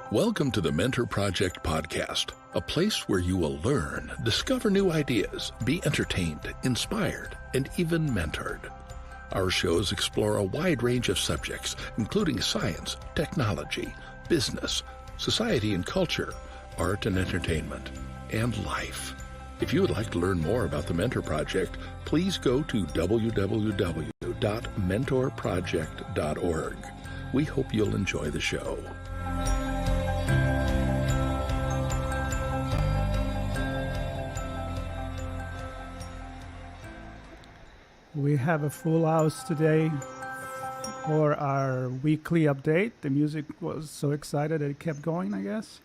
Welcome to the Mentor Project podcast, a place where you will learn, discover new ideas, be entertained, inspired, and even mentored. Our shows explore a wide range of subjects, including science, technology, business, society and culture, art and entertainment, and life. If you would like to learn more about the Mentor Project, please go to www.mentorproject.org. We hope you'll enjoy the show. We have a full house today for our weekly update. The music was so excited that it kept going, I guess.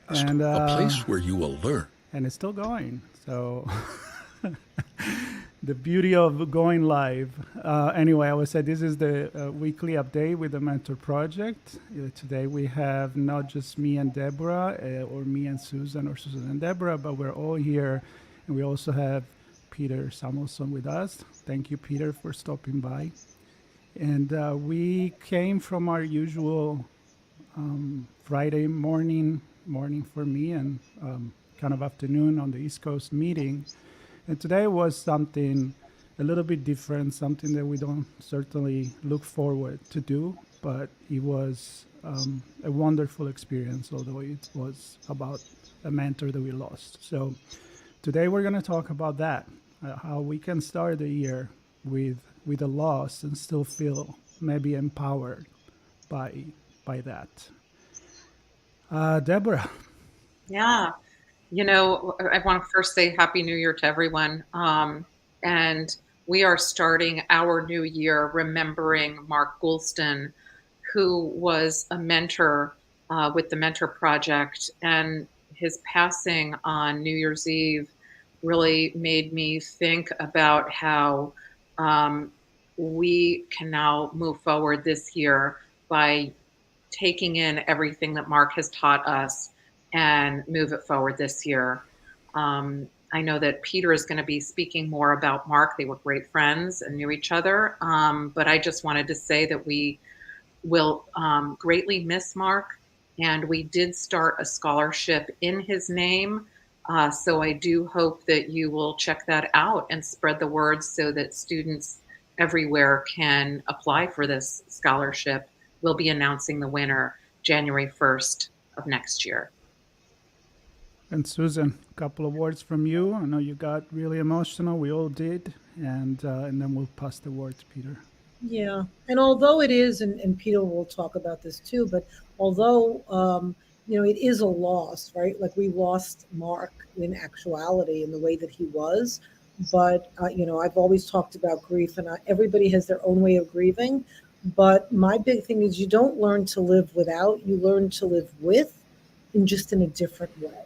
And a place where you will learn. And it's still going. So the beauty of going live. Anyway, I would say this is the weekly update with the Mentor Project. Today we have not just me and Deborah, or me and Susan, or Susan and Deborah, but we're all here. And we also have Peter Samuelson with us. Thank you, Peter, for stopping by. And we came from our usual Friday morning for me and kind of afternoon on the East Coast meeting. And today was something a little bit different, something that we don't certainly look forward to do, but it was a wonderful experience, although it was about a mentor that we lost. So today we're going to talk about that. How we can start the year with a loss and still feel maybe empowered by that. Deborah. Yeah, I want to first say Happy New Year to everyone. And we are starting our new year remembering Mark Goulston, who was a mentor with the Mentor Project, and his passing on New Year's Eve really made me think about how we can now move forward this year by taking in everything that Mark has taught us and move it forward this year. I know that Peter is going to be speaking more about Mark. They were great friends and knew each other. But I just wanted to say that we will greatly miss Mark. And we did start a scholarship in his name. So I do hope that you will check that out and spread the word so that students everywhere can apply for this scholarship. We'll be announcing the winner January 1st of next year. And Susan, a couple of words from you. I know you got really emotional. We all did. And then we'll pass the word to Peter. Yeah. And although it is, and Peter will talk about this too, but although it is a loss, right? Like we lost Mark in actuality in the way that he was. But, I've always talked about grief, and everybody has their own way of grieving. But my big thing is you don't learn to live without, you learn to live with, in just in a different way.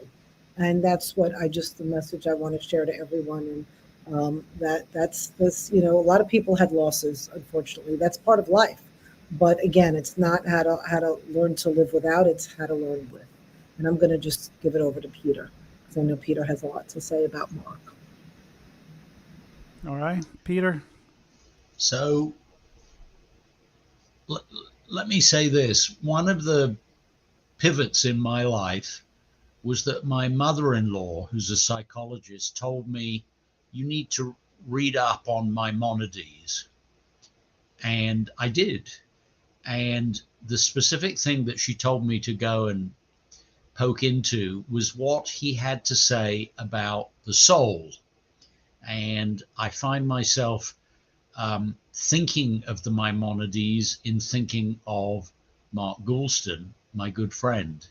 And that's what the message I want to share to everyone. And that's this, a lot of people had losses, unfortunately. That's part of life. But again, it's not how to learn to live without, it's how to learn with. And I'm going to just give it over to Peter, because I know Peter has a lot to say about Mark. All right, Peter. So let me say this. One of the pivots in my life was that my mother-in-law, who's a psychologist, told me, you need to read up on Maimonides. And I did. And the specific thing that she told me to go and poke into was what he had to say about the soul. And I find myself thinking of the Maimonides in thinking of Mark Goulston, my good friend.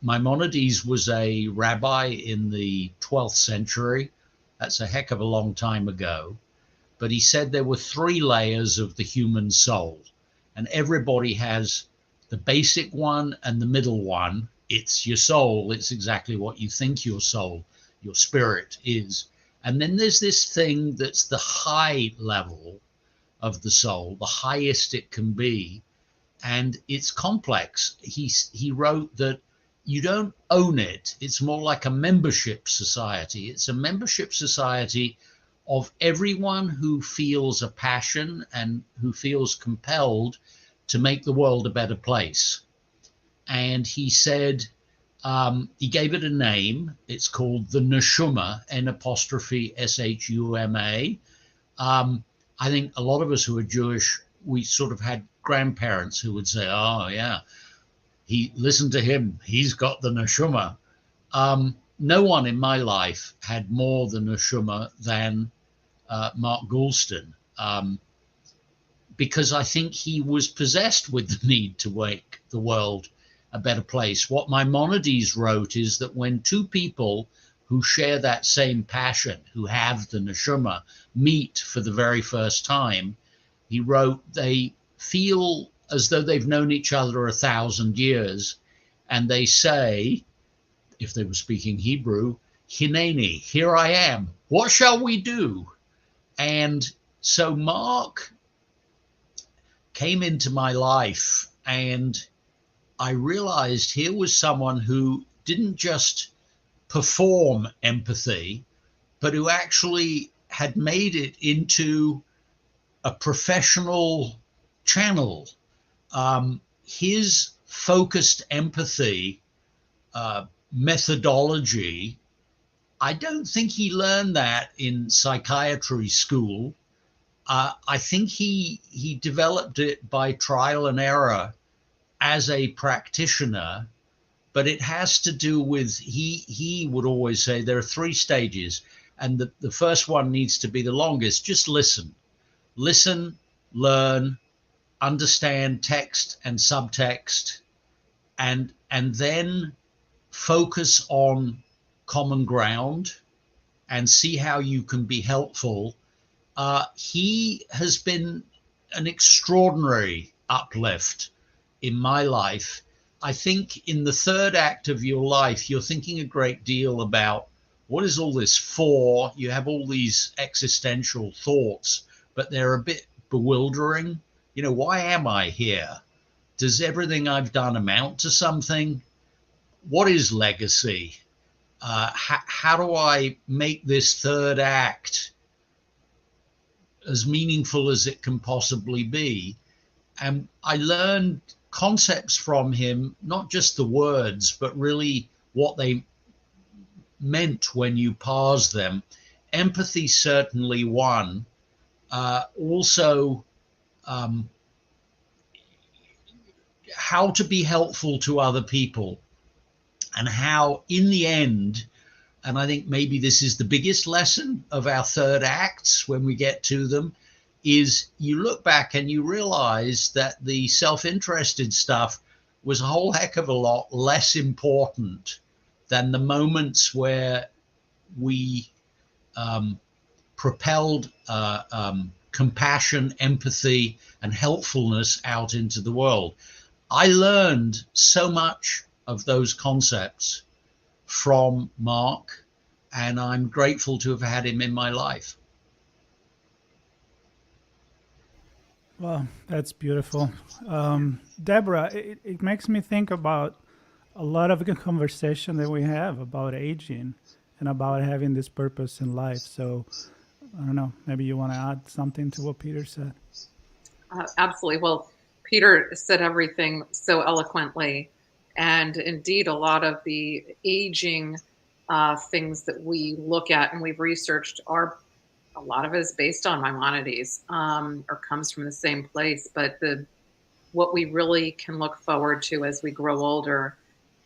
Maimonides was a rabbi in the 12th century. That's a heck of a long time ago. But he said there were 3 layers of the human soul. And everybody has the basic one and the middle one. It's your soul. It's exactly what you think your soul, your spirit is. And then there's this thing that's the high level of the soul, the highest it can be. And it's complex. He wrote that you don't own it. It's more like a membership society. It's a membership society of everyone who feels a passion and who feels compelled to make the world a better place. and he said, he gave it a name. It's called the neshama, N''Shuma. I think a lot of us who are Jewish, we sort of had grandparents who would say, oh, yeah, listen to him. He's got the neshama. No one in my life had more the neshama than Mark Goulston, because I think he was possessed with the need to make the world a better place. What Maimonides wrote is that when two people who share that same passion, who have the neshama, meet for the very first time, he wrote, they feel as though they've known each other 1,000 years, and they say, if they were speaking Hebrew, Hineni, here I am, what shall we do? And so Mark came into my life, and I realized here was someone who didn't just perform empathy, but who actually had made it into a professional channel. His focused empathy methodology, I don't think he learned that in psychiatry school. I think he developed it by trial and error as a practitioner, but it has to do with, he would always say there are 3 stages, and the first one needs to be the longest. Just listen, learn, understand text and subtext, and then focus on common ground and see how you can be helpful. He has been an extraordinary uplift in my life. I think in the third act of your life, you're thinking a great deal about what is all this for? You have all these existential thoughts, but they're a bit bewildering. You know, why am I here? Does everything I've done amount to something? What is legacy? How do I make this third act as meaningful as it can possibly be? And I learned concepts from him, not just the words, but really what they meant when you parse them. Empathy, certainly one. Also, how to be helpful to other people, and how in the end, and I think maybe this is the biggest lesson of our third acts when we get to them, is you look back and you realize that the self-interested stuff was a whole heck of a lot less important than the moments where we propelled compassion, empathy, and helpfulness out into the world. I learned so much of those concepts from Mark, and I'm grateful to have had him in my life. Well, that's beautiful. Deborah, it makes me think about a lot of the conversation that we have about aging and about having this purpose in life. So, I don't know, maybe you want to add something to what Peter said. Absolutely. Well, Peter said everything so eloquently. And indeed, a lot of the aging things that we look at and we've researched are, a lot of it is based on Maimonides, or comes from the same place. But what we really can look forward to as we grow older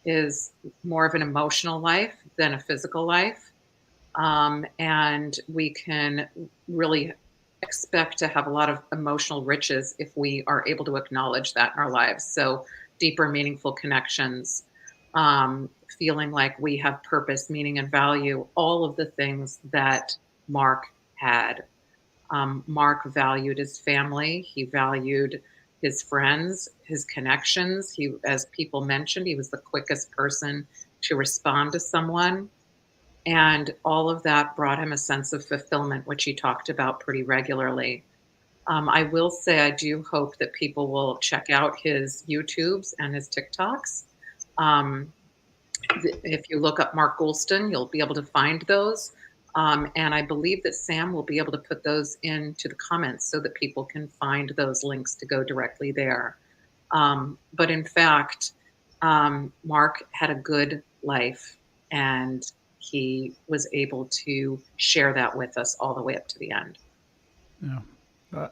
is more of an emotional life than a physical life. And we can really expect to have a lot of emotional riches if we are able to acknowledge that in our lives. So deeper, meaningful connections, feeling like we have purpose, meaning, and value, all of the things that Mark had. Mark valued his family. He valued his friends, his connections. He, as people mentioned, he was the quickest person to respond to someone. And all of that brought him a sense of fulfillment, which he talked about pretty regularly. I will say I do hope that people will check out his YouTubes and his TikToks. If you look up Mark Goulston, you'll be able to find those. And I believe that Sam will be able to put those into the comments so that people can find those links to go directly there. But in fact, Mark had a good life, and he was able to share that with us all the way up to the end. Yeah.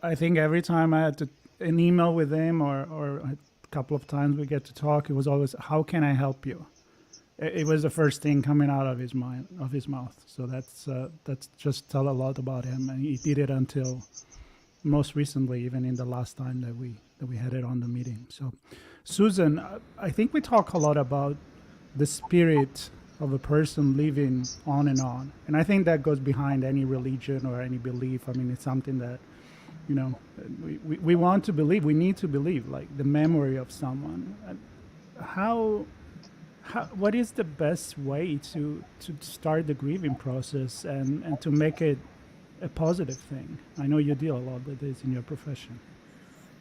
I think every time I had an email with him or a couple of times we get to talk, it was always, how can I help you? It was the first thing coming out of his mouth. So that's just tell a lot about him. And he did it until most recently, even in the last time that we had it on the meeting. So Susan, I think we talk a lot about the spirit of a person living on. And I think that goes behind any religion or any belief. I mean, it's something that, you know, we want to believe, we need to believe, like the memory of someone. What is the best way to start the grieving process and to make it a positive thing? I know you deal a lot with this in your profession.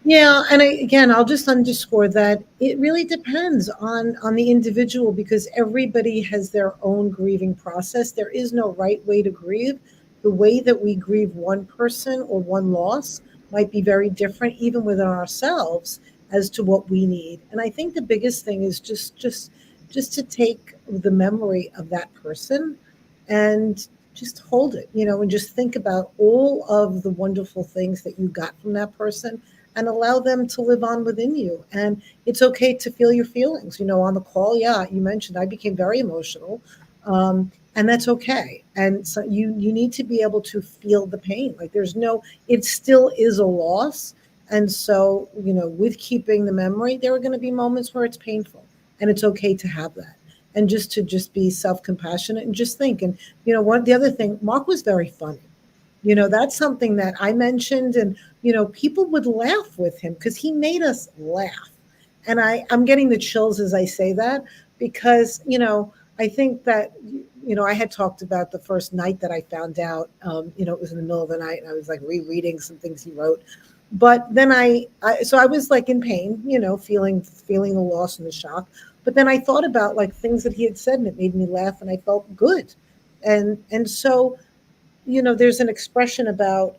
Yeah, and again, I'll just underscore that it really depends on the individual, because everybody has their own grieving process. There is no right way to grieve. The way that we grieve one person or one loss might be very different, even within ourselves, as to what we need. And I think the biggest thing is just to take the memory of that person and just hold it, you know, and just think about all of the wonderful things that you got from that person, and allow them to live on within you. And it's okay to feel your feelings. You know, on the call, yeah, you mentioned I became very emotional, and that's okay. And so you need to be able to feel the pain. Like it still is a loss. And so, you know, with keeping the memory, there are going to be moments where it's painful, and it's okay to have that. And just be self-compassionate and just think. And, you know, the other thing, Mark was very funny. You know, that's something that I mentioned, and, you know, people would laugh with him because he made us laugh. And I'm getting the chills as I say that, because, you know, I think that, you know, I had talked about the first night that I found out, you know, it was in the middle of the night, and I was like rereading some things he wrote. But then so I was like in pain, you know, feeling the loss and the shock. But then I thought about like things that he had said, and it made me laugh, and I felt good. And so, you know, there's an expression about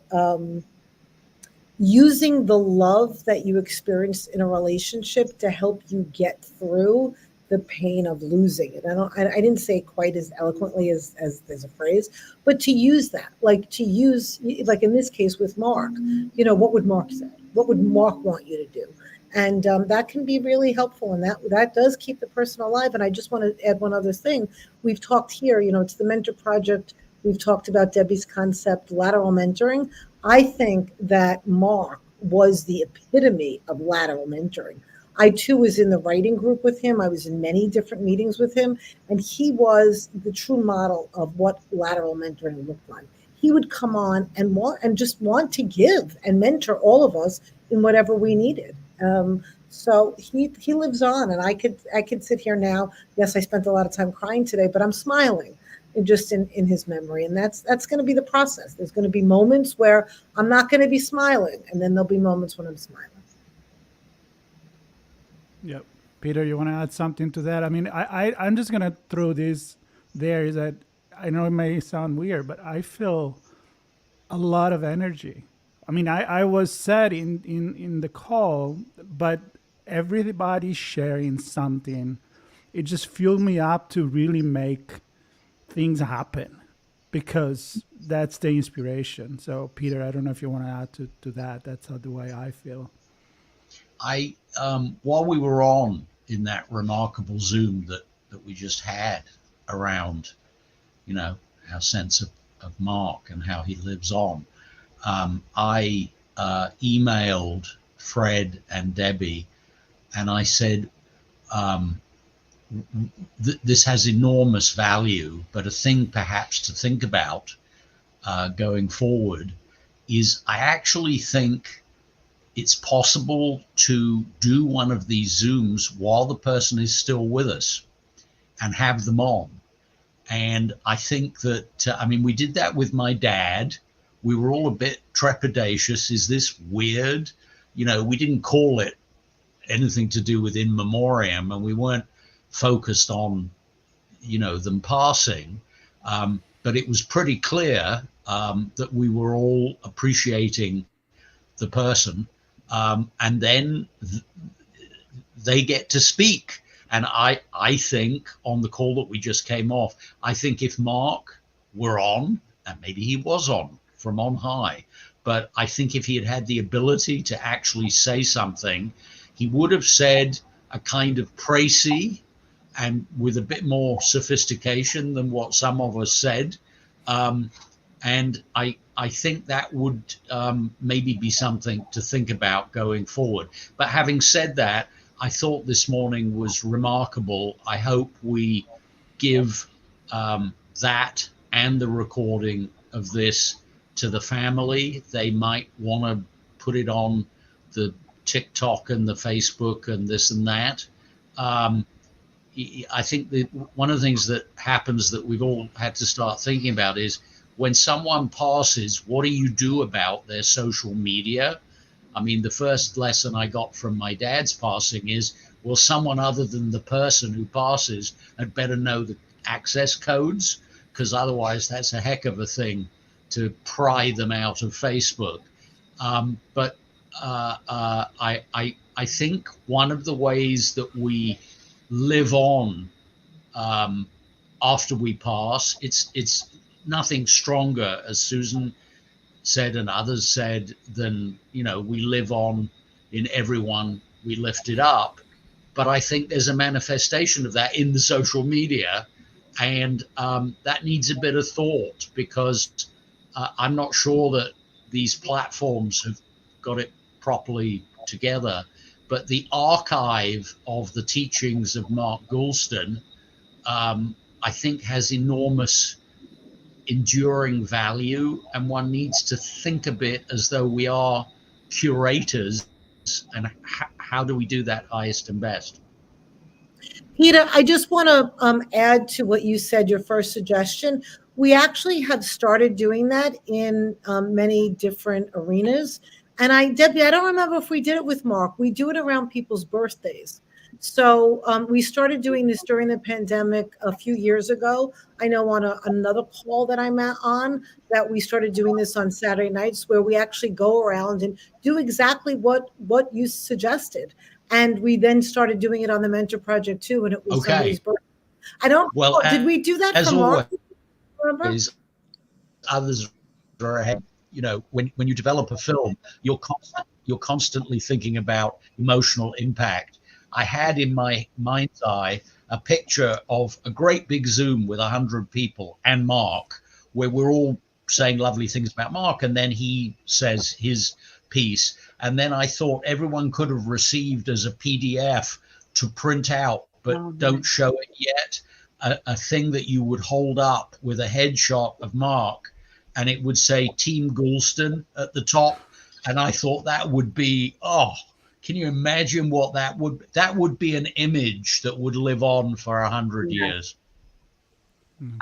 using the love that you experienced in a relationship to help you get through the pain of losing it. I didn't say it quite as eloquently as there's a phrase, but to use that, like in this case with Mark, you know, what would Mark say? What would Mark want you to do? And that can be really helpful, and that does keep the person alive. And I just want to add one other thing. We've talked here, you know, it's the Mentor Project. We've talked about Debbie's concept, lateral mentoring. I think that Mark was the epitome of lateral mentoring. I too was in the writing group with him. I was in many different meetings with him, and he was the true model of what lateral mentoring looked like. He would come on and just want to give and mentor all of us in whatever we needed. So he lives on, and I could sit here now. Yes, I spent a lot of time crying today, but I'm smiling just in his memory. And that's going to be the process. There's going to be moments where I'm not going to be smiling, and then there'll be moments when I'm smiling. Yep. Peter, you want to add something to that? I mean, I'm just going to throw this there, is that I know it may sound weird, but I feel a lot of energy. I mean, I was sad in the call, but everybody sharing something, it just fueled me up to really make things happen, because that's the inspiration. So Peter, I don't know if you want to add to that. That's the way I feel. While we were on in that remarkable Zoom that we just had around, you know, our sense of Mark and how he lives on, I emailed Fred and Debbie, and I said, this has enormous value, but a thing perhaps to think about going forward is I actually think it's possible to do one of these Zooms while the person is still with us and have them on. And I think that, I mean, we did that with my dad. We were all a bit trepidatious. Is this weird? You know, we didn't call it anything to do with in memoriam, and we weren't focused on, you know, them passing. But it was pretty clear that we were all appreciating the person. And then they get to speak. And I think on the call that we just came off, I think if Mark were on, and maybe he was on from on high, but I think if he had had the ability to actually say something, he would have said a kind of précis and with a bit more sophistication than what some of us said. And I think that would maybe be something to think about going forward. But having said that, I thought this morning was remarkable. I hope we give that and the recording of this to the family. They might want to put it on the TikTok and the Facebook and this and that. I think that one of the things that happens that we've all had to start thinking about is when someone passes, what do you do about their social media? I mean, the first lesson I got from my dad's passing is, well, someone other than the person who passes had better know the access codes, because otherwise that's a heck of a thing to pry them out of Facebook. But I think one of the ways that we live on after we pass, it's nothing stronger, as Susan said and others said, than, we live on in everyone we lifted up. But I think there's a manifestation of that in the social media, and that needs a bit of thought, because I'm not sure that these platforms have got it properly together. But the archive of the teachings of Mark Goulston, I think, has enormous enduring value, and one needs to think a bit as though we are curators, and how do we do that highest and best? Peter, I just want to add to what you said, your first suggestion. We actually have started doing that in many different arenas. And Debbie, I don't remember if we did it with Mark. We do it around people's birthdays. So we started doing this during the pandemic a few years ago. I know on another call that I'm on that we started doing this on Saturday nights, where we actually go around and do exactly what you suggested. And we then started doing it on the Mentor Project too, and it was somebody's birthday. I don't know. Did we do that for Mark? Always, others are ahead. When you develop a film, you're constantly thinking about emotional impact. I had in my mind's eye a picture of a great big Zoom with 100 people and Mark, where we're all saying lovely things about Mark, and then he says his piece. And then I thought everyone could have received as a PDF to print out, but don't show it yet, a thing that you would hold up with a headshot of Mark, and it would say Team Goulston at the top. And I thought that would be, can you imagine what that would be? An image that would live on for 100 years.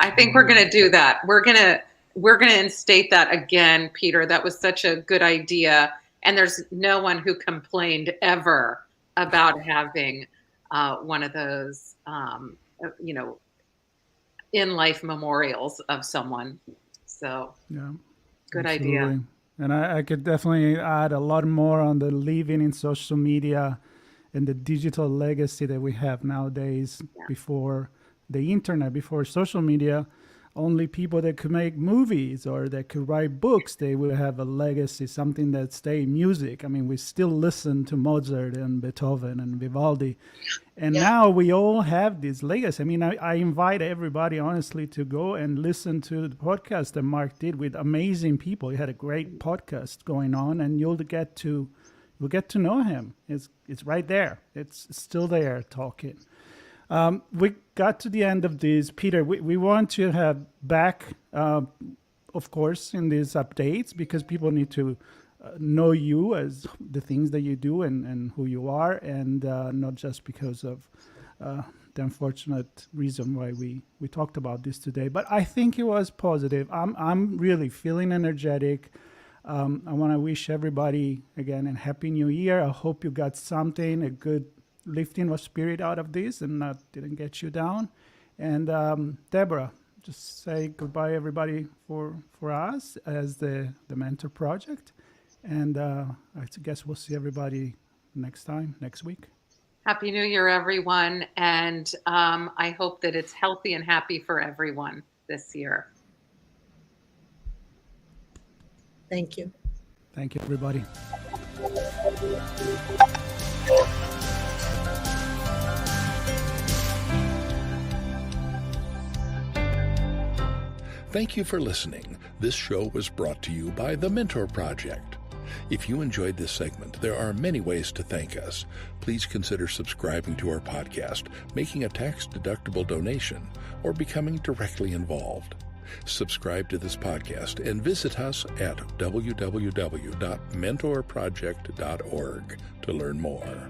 I think we're going to do that. We're going to instate that again, Peter. That was such a good idea. And there's no one who complained ever about having one of those, in life memorials of someone. So yeah, good absolutely. Idea. And I could definitely add a lot more on the living in social media and the digital legacy that we have nowadays. Before the internet, before social media, only people that could make movies or that could write books, they would have a legacy, something that stay music. I mean, we still listen to Mozart and Beethoven and Vivaldi. And now we all have this legacy. I mean, I invite everybody, honestly, to go and listen to the podcast that Mark did with amazing people. He had a great podcast going on, and you'll get to know him. It's right there. It's still there talking. We got to the end of this. Peter, we want to have back, of course, in these updates, because people need to know you as the things that you do and who you are, and not just because of the unfortunate reason why we talked about this today. But I think it was positive. I'm really feeling energetic. I want to wish everybody, again, a Happy New Year. I hope you got something, a good lifting of spirit out of this and didn't get you down. And Deborah, just say goodbye, everybody, for us as the Mentor Project. And I guess we'll see everybody next week. Happy New Year, everyone. And I hope that it's healthy and happy for everyone this year. Thank you. Thank you, everybody. Thank you for listening. This show was brought to you by The Mentor Project. If you enjoyed this segment, there are many ways to thank us. Please consider subscribing to our podcast, making a tax-deductible donation, or becoming directly involved. Subscribe to this podcast and visit us at www.mentorproject.org to learn more.